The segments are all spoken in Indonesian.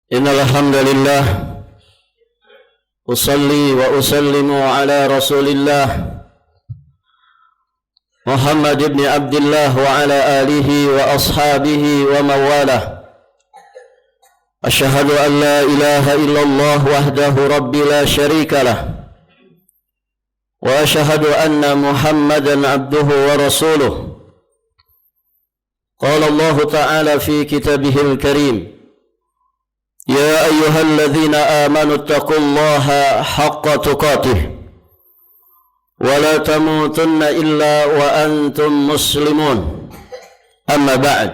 Innal hamdalillah usalli wa usallimu ala Rasulillah Muhammad ibn Abdullah wa ala alihi wa ashabihi wa mawalah. Asyhadu an la ilaha illallah wahdahu rabbi la syarika lah wa asyhadu anna Muhammadan abduhu wa rasuluh. Qala Allah ta'ala fi kitabihil karim, يا أيها الذين آمنوا اتقوا الله حق تقاته ولا تموتن إلا وأنتم مسلمون أما بعد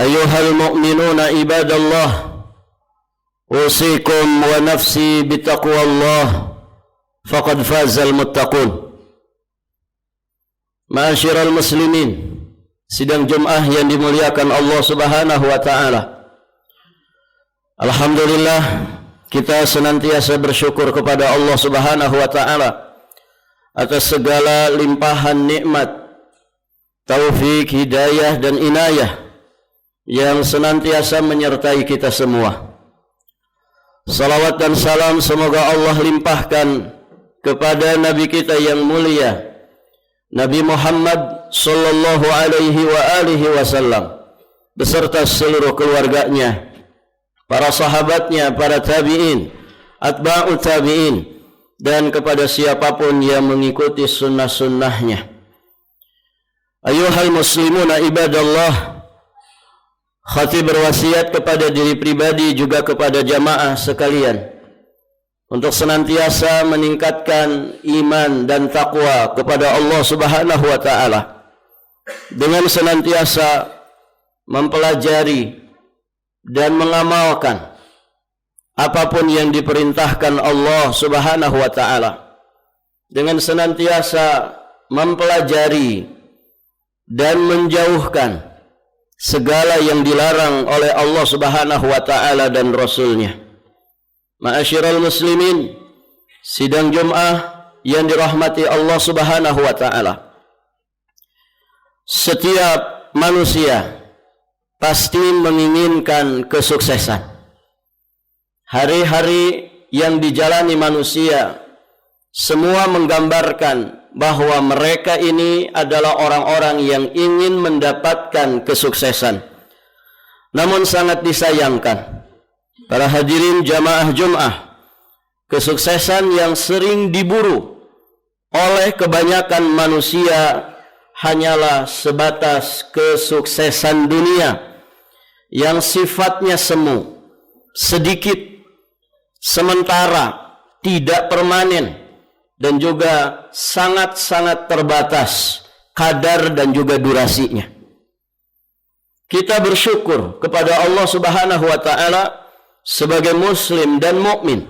أيها المؤمنون عباد الله أوصيكم ونفسي بتقوى الله فقد فاز المتقون. Ma'asyiral muslimin, sidang Jumat yang dimuliakan Allah Subhanahu wa taala. Alhamdulillah, kita senantiasa bersyukur kepada Allah Subhanahu wa taala atas segala limpahan nikmat, taufik, hidayah dan inayah yang senantiasa menyertai kita semua. Salawat dan salam semoga Allah limpahkan kepada Nabi kita yang mulia, Nabi Muhammad sallallahu alaihi wa alihi wasallam beserta seluruh keluarganya, para sahabatnya, para tabi'in, atba'u tabi'in, dan kepada siapapun yang mengikuti sunnah-sunnahnya. Ayuhal muslimuna ibadallah, khatib berwasiat kepada diri pribadi juga kepada jamaah sekalian untuk senantiasa meningkatkan iman dan takwa kepada Allah Subhanahu wa taala dengan senantiasa mempelajari dan mengamalkan apapun yang diperintahkan Allah Subhanahu wa taala, dengan senantiasa mempelajari dan menjauhkan segala yang dilarang oleh Allah Subhanahu wa taala dan Rasulnya. Ma'asyiral muslimin, sidang Jumat yang dirahmati Allah Subhanahu wa taala, setiap manusia pasti menginginkan kesuksesan. Hari-hari yang dijalani manusia semua menggambarkan bahwa mereka ini adalah orang-orang yang ingin mendapatkan kesuksesan. Namun sangat disayangkan, para hadirin jamaah Jumat, kesuksesan yang sering diburu oleh kebanyakan manusia hanyalah sebatas kesuksesan dunia yang sifatnya semu, sedikit, sementara, tidak permanen, dan juga sangat-sangat terbatas kadar dan juga durasinya. Kita bersyukur kepada Allah Subhanahu wa taala sebagai muslim dan mukmin,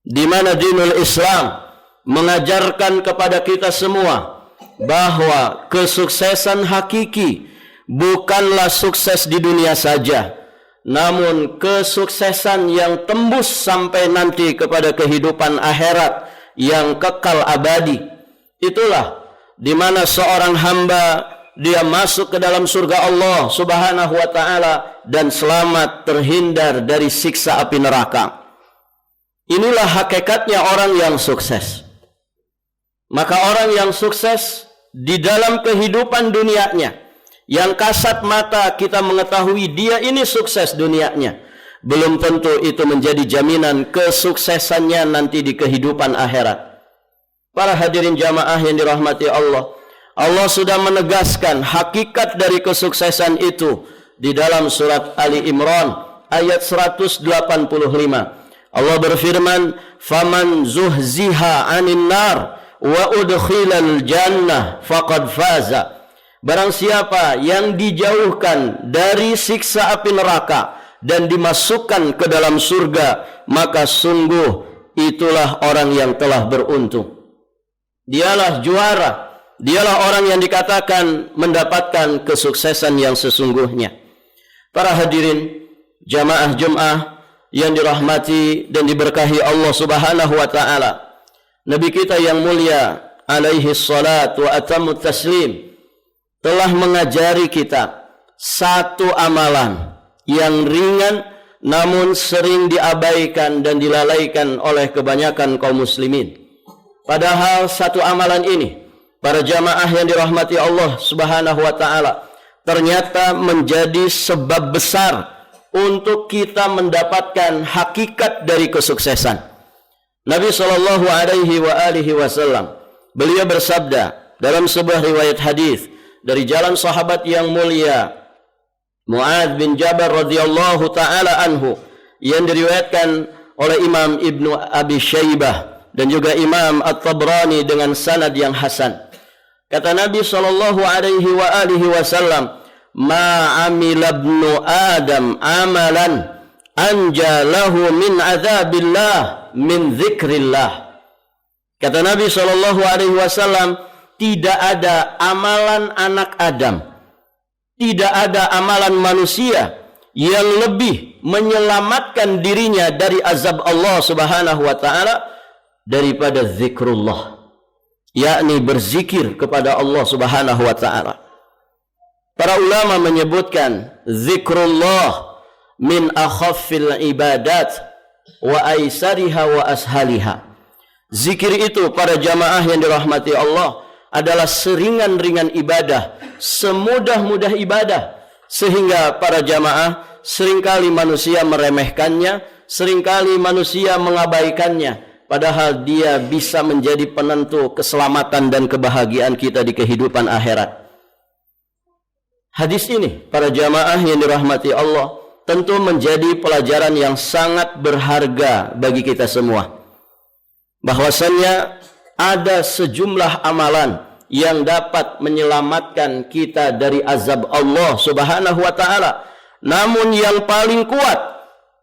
di mana dinul Islam mengajarkan kepada kita semua bahwa kesuksesan hakiki bukanlah sukses di dunia saja, namun kesuksesan yang tembus sampai nanti kepada kehidupan akhirat yang kekal abadi. Itulah di mana seorang hamba dia masuk ke dalam surga Allah Subhanahu wa taala dan selamat terhindar dari siksa api neraka. Inilah hakikatnya orang yang sukses. Maka orang yang sukses di dalam kehidupan dunianya, yang kasat mata kita mengetahui dia ini sukses dunianya, belum tentu itu menjadi jaminan kesuksesannya nanti di kehidupan akhirat. Para hadirin jamaah yang dirahmati Allah, Allah sudah menegaskan hakikat dari kesuksesan itu di dalam surat Ali Imran ayat 185. Allah berfirman, "Faman zuhziha 'anil nar wa udkhilal jannah faqad faza." Barang siapa yang dijauhkan dari siksa api neraka dan dimasukkan ke dalam surga, maka sungguh itulah orang yang telah beruntung. Dialah juara, dialah orang yang dikatakan mendapatkan kesuksesan yang sesungguhnya. Para hadirin jamaah Jumat yang dirahmati dan diberkahi Allah Subhanahu wa taala, Nabi kita yang mulia alaihi salat wa atammu taslim telah mengajari kita satu amalan yang ringan namun sering diabaikan dan dilalaikan oleh kebanyakan kaum muslimin. Padahal satu amalan ini, para jamaah yang dirahmati Allah Subhanahu wa taala, ternyata menjadi sebab besar untuk kita mendapatkan hakikat dari kesuksesan. Nabi sallallahu alaihi wasallam beliau bersabda dalam sebuah riwayat hadis dari jalan sahabat yang mulia Mu'adz bin Jabal radhiyallahu taala anhu yang diriwayatkan oleh Imam Ibnu Abi Syaibah dan juga Imam At-Tabrani dengan sanad yang hasan. Kata Nabi sallallahu alaihi wasallam, "Ma 'amila ibnu Adam amalan anjalahu min adzabillah min dzikrillah." Kata Nabi sallallahu alaihi wasallam, tidak ada amalan anak Adam, tidak ada amalan manusia yang lebih menyelamatkan dirinya dari azab Allah Subhanahu wa taala daripada zikrullah, yakni berzikir kepada Allah Subhanahu wa taala. Para ulama menyebutkan zikrullah min akhaffil ibadat wa aisariha wa ashaliha. Zikir itu para jamaah yang dirahmati Allah adalah seringan-ringan ibadah, semudah-mudah ibadah, sehingga para jamaah seringkali manusia meremehkannya, seringkali manusia mengabaikannya, padahal dia bisa menjadi penentu keselamatan dan kebahagiaan kita di kehidupan akhirat. Hadis ini, para jamaah yang dirahmati Allah, tentu menjadi pelajaran yang sangat berharga bagi kita semua. Bahwasannya ada sejumlah amalan yang dapat menyelamatkan kita dari azab Allah Subhanahu wa taala. Namun yang paling kuat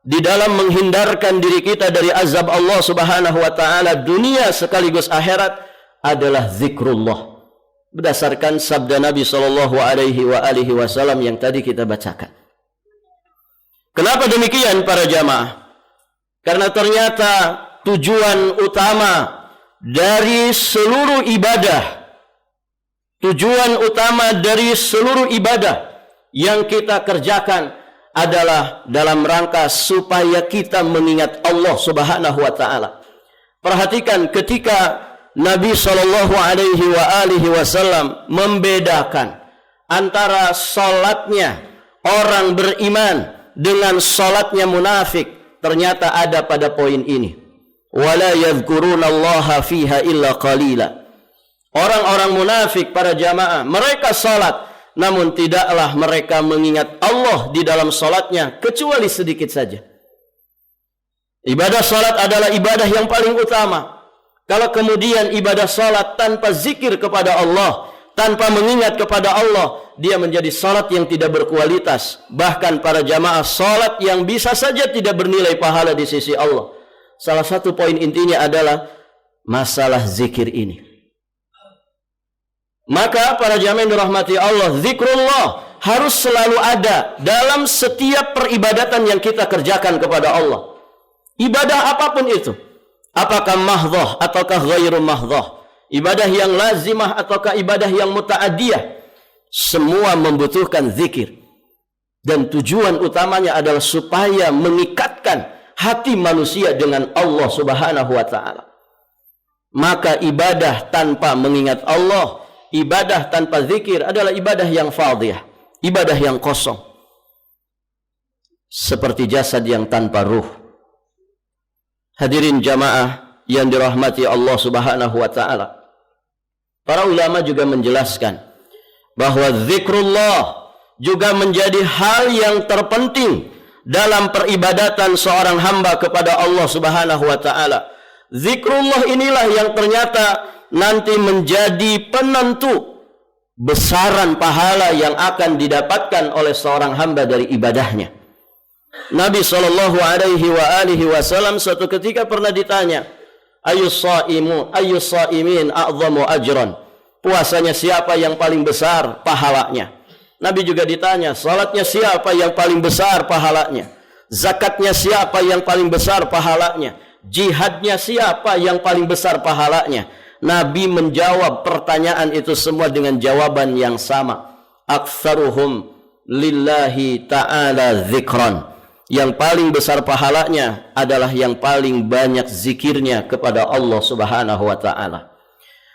di dalam menghindarkan diri kita dari azab Allah Subhanahu wa taala dunia sekaligus akhirat adalah zikrullah. Berdasarkan sabda Nabi sallallahu alaihi wasallam yang tadi kita bacakan. Kenapa demikian para jamaah? Karena ternyata tujuan utama dari seluruh ibadah, tujuan utama dari seluruh ibadah yang kita kerjakan adalah dalam rangka supaya kita mengingat Allah Subhanahu wa taala. Perhatikan ketika Nabi sallallahu alaihi wasallam membedakan antara salatnya orang beriman dengan salatnya munafik, ternyata ada pada poin ini. Wala yadhkurunallaha fiha illa qalila. Orang-orang munafik para jamaah, mereka salat namun tidaklah mereka mengingat Allah di dalam salatnya kecuali sedikit saja. Ibadah salat adalah ibadah yang paling utama. Kalau kemudian ibadah salat tanpa zikir kepada Allah, tanpa mengingat kepada Allah, dia menjadi salat yang tidak berkualitas. Bahkan para jamaah, salat yang bisa saja tidak bernilai pahala di sisi Allah. Salah satu poin intinya adalah masalah zikir ini. Maka para jamaah yang dirahmati Allah, zikrullah harus selalu ada dalam setiap peribadatan yang kita kerjakan kepada Allah. Ibadah apapun itu, apakah mahdhah ataukah ghairu mahdhah, ibadah yang lazimah ataukah ibadah yang muta'adiyah, semua membutuhkan zikir. Dan tujuan utamanya adalah supaya mengikatkan hati manusia dengan Allah Subhanahu wa taala. Maka ibadah tanpa mengingat Allah, ibadah tanpa zikir adalah ibadah yang fadhiyah, ibadah yang kosong. Seperti jasad yang tanpa ruh. Hadirin jamaah yang dirahmati Allah Subhanahu wa taala. Para ulama juga menjelaskan bahwa zikrullah juga menjadi hal yang terpenting dalam peribadatan seorang hamba kepada Allah Subhanahu wa taala. Zikrullah inilah yang ternyata nanti menjadi penentu besaran pahala yang akan didapatkan oleh seorang hamba dari ibadahnya. Nabi sallallahu alaihi wasallam suatu ketika pernah ditanya, ayyus shaimin a'zamu ajran? Puasanya siapa yang paling besar pahalanya? Nabi juga ditanya, salatnya siapa yang paling besar pahalanya? Zakatnya siapa yang paling besar pahalanya? Jihadnya siapa yang paling besar pahalanya? Nabi menjawab pertanyaan itu semua dengan jawaban yang sama. Aktsaruhum lillahi ta'ala dzikran. yang paling besar pahalanya adalah yang paling banyak zikirnya kepada Allah Subhanahu wa taala.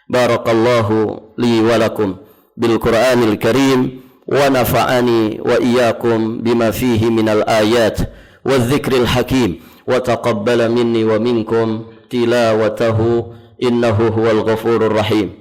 Barakallahu li wa lakum bil Qur'anil Karim wa nafa'ani wa iyyakum bima fihi minal ayat wadh-dhikril hakim wa taqabbala minni wa minkum tilawatahu innahu huwal ghafurur rahim.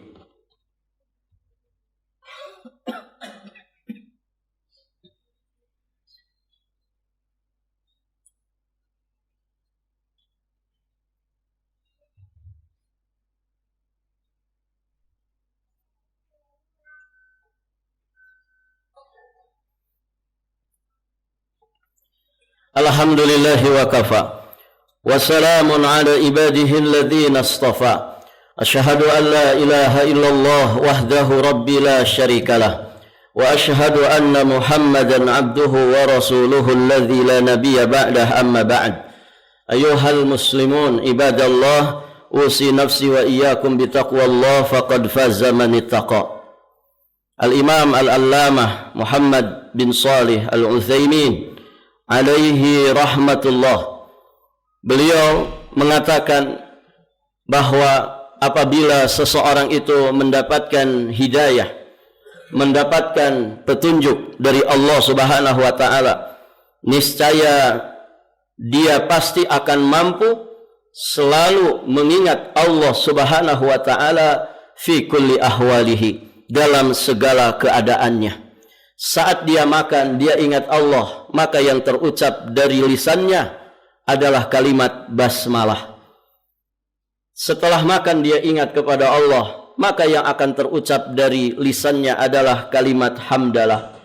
Alhamdulillahi wa kafa wa salamun ala ibadihi alladhina istafa. Asyhadu an la ilaha illallah wahdahu rabbi la syarikalah wa asyhadu anna Muhammadan abduhu wa rasuluhu alladhi la nabiyya ba'dah amma ba'd. Ayyuhal muslimun ibadallah, usi nafsi wa iyyakum bitaqwallah faqad faza man ittaqa. Al-Imam Al-Allamah Muhammad bin Shalih Al-Utsaimin alaihi rahmatullah, beliau mengatakan bahwa apabila seseorang itu mendapatkan hidayah, mendapatkan petunjuk dari Allah Subhanahu wa taala, niscaya dia pasti akan mampu selalu mengingat Allah Subhanahu wa taala fi kulli ahwalihi, dalam segala keadaannya. Saat dia makan, dia ingat Allah, maka yang terucap dari lisannya adalah kalimat basmalah. Setelah makan dia ingat kepada Allah, maka yang akan terucap dari lisannya adalah kalimat hamdalah.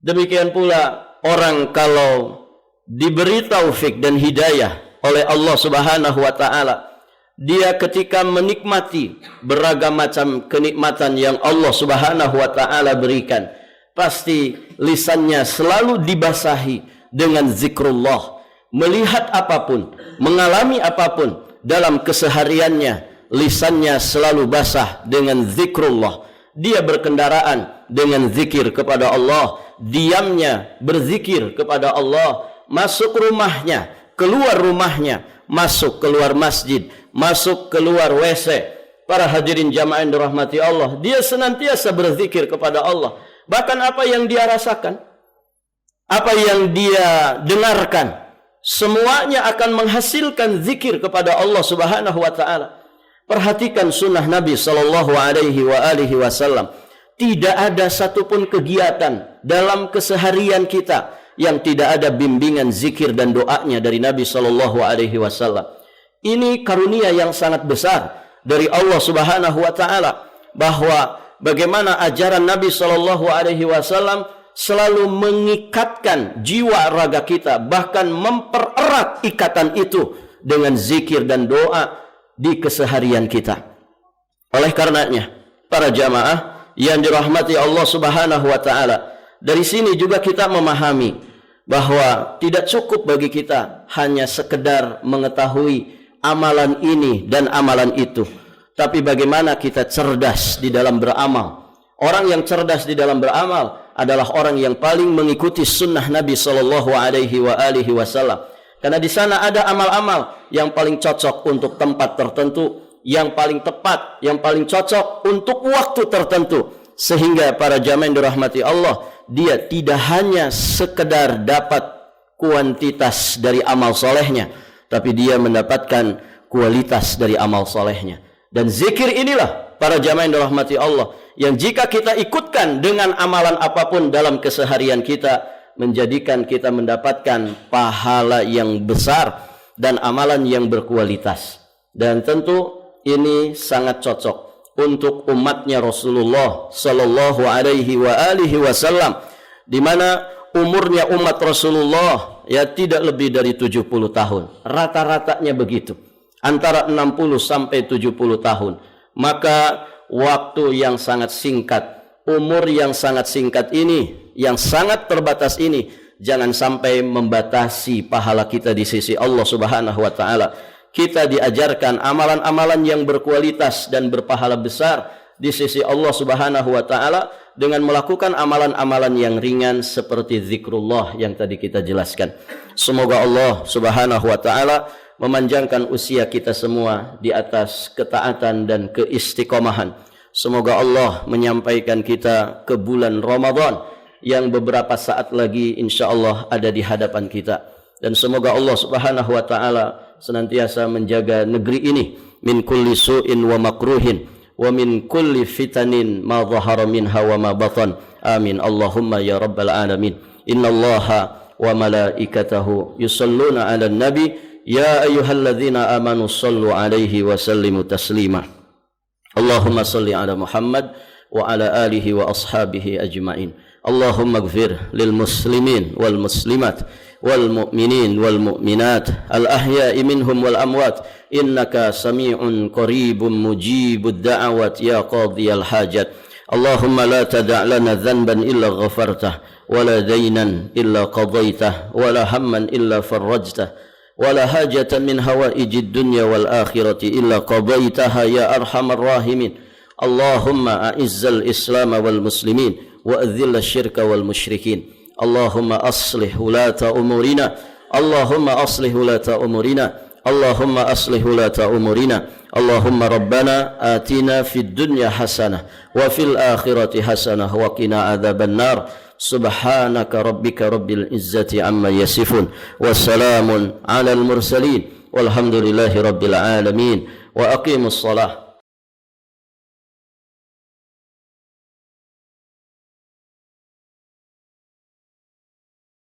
Demikian pula orang kalau diberi taufik dan hidayah oleh Allah Subhanahu wa taala, dia ketika menikmati beragam macam kenikmatan yang Allah Subhanahu wa taala berikan, pasti lisannya selalu dibasahi dengan zikrullah. Melihat apapun, mengalami apapun dalam kesehariannya, lisannya selalu basah dengan zikrullah. Dia berkendaraan dengan zikir kepada Allah, diamnya berzikir kepada Allah, masuk rumahnya, keluar rumahnya, masuk keluar masjid, masuk keluar WC. Para hadirin jamaah yang dirahmati Allah, dia senantiasa berzikir kepada Allah. Bahkan apa yang dia rasakan, apa yang dia dengarkan, semuanya akan menghasilkan zikir kepada Allah Subhanahu wa taala. Perhatikan sunnah Nabi sallallahu alaihi wasallam. Tidak ada satupun kegiatan dalam keseharian kita yang tidak ada bimbingan zikir dan doanya dari Nabi sallallahu alaihi wasallam. Ini karunia yang sangat besar dari Allah Subhanahu wa taala, bahwa bagaimana ajaran Nabi sallallahu alaihi wasallam selalu mengikatkan jiwa raga kita, bahkan mempererat ikatan itu dengan zikir dan doa di keseharian kita. Oleh karenanya, para jamaah yang dirahmati Allah Subhanahu wa taala, dari sini juga kita memahami bahwa tidak cukup bagi kita hanya sekedar mengetahui amalan ini dan amalan itu, tapi bagaimana kita cerdas di dalam beramal. Orang yang cerdas di dalam beramal adalah orang yang paling mengikuti sunnah Nabi sallallahu alaihi wasallam. Karena di sana ada amal-amal yang paling cocok untuk tempat tertentu, yang paling tepat, yang paling cocok untuk waktu tertentu. Sehingga para jamaah yang dirahmati Allah, dia tidak hanya sekedar dapat kuantitas dari amal solehnya, tapi dia mendapatkan kualitas dari amal solehnya. Dan zikir inilah, para jamaah yang dirahmati Allah, yang jika kita ikutkan dengan amalan apapun dalam keseharian kita, menjadikan kita mendapatkan pahala yang besar dan amalan yang berkualitas. Dan tentu ini sangat cocok untuk umatnya Rasulullah sallallahu alaihi wasallam, di mana umurnya umat Rasulullah ya tidak lebih dari 70 tahun. Rata-ratanya begitu. Antara 60 sampai 70 tahun. Maka waktu yang sangat singkat, umur yang sangat singkat ini, yang sangat terbatas ini, jangan sampai membatasi pahala kita di sisi Allah Subhanahu wa taala. Kita diajarkan amalan-amalan yang berkualitas dan berpahala besar di sisi Allah Subhanahu wa taala dengan melakukan amalan-amalan yang ringan seperti zikrullah yang tadi kita jelaskan. Semoga Allah Subhanahu wa taala memanjangkan usia kita semua di atas ketaatan dan keistiqomahan. Semoga Allah menyampaikan kita ke bulan Ramadan yang beberapa saat lagi insyaallah ada di hadapan kita. Dan semoga Allah Subhanahu wa taala senantiasa menjaga negeri ini min kulli su'in wa makruhin wa min kulli fitanin ma dhahara minha wa ma batan. Amin. Allahumma ya rabbal alamin. Innallaha wa malaikatahu yusalluna 'alan nabi ya ayyuhalladzina amanu shallu 'alaihi wa sallimu taslima. Allahumma shalli 'ala Muhammad wa 'ala alihi wa ashabihi ajma'in. Allahumma ighfir lil muslimin wal muslimat wal mu'minin wal mu'minat al ahya'i minhum wal amwat innaka sami'un qaribun mujibud da'awat ya qadhiyal hajat. Allahumma la tada' lana dhanban illa ghafartah wa la daynan illa qadaitah wa la hamman illa farajtah wa la hajatan min hawaijid dunya wal akhirati illa qadaitaha ya arhamar rahimin. Allahumma a'izzal islam wal muslimin wa adhil syirka wal musyrikin. Allahumma aslih ulata umurina. Allahumma aslih ulata umurina. Allahumma aslih ulata umurina. Allahumma rabbana atina fid dunya hasanah wa fil akhirati hasanah wa qina adzaban nar. Subhanaka rabbika rabbil izzati amma yasifun wa salamun alal mursalin walhamdulillahi rabbil alamin. Wa aqimus shalah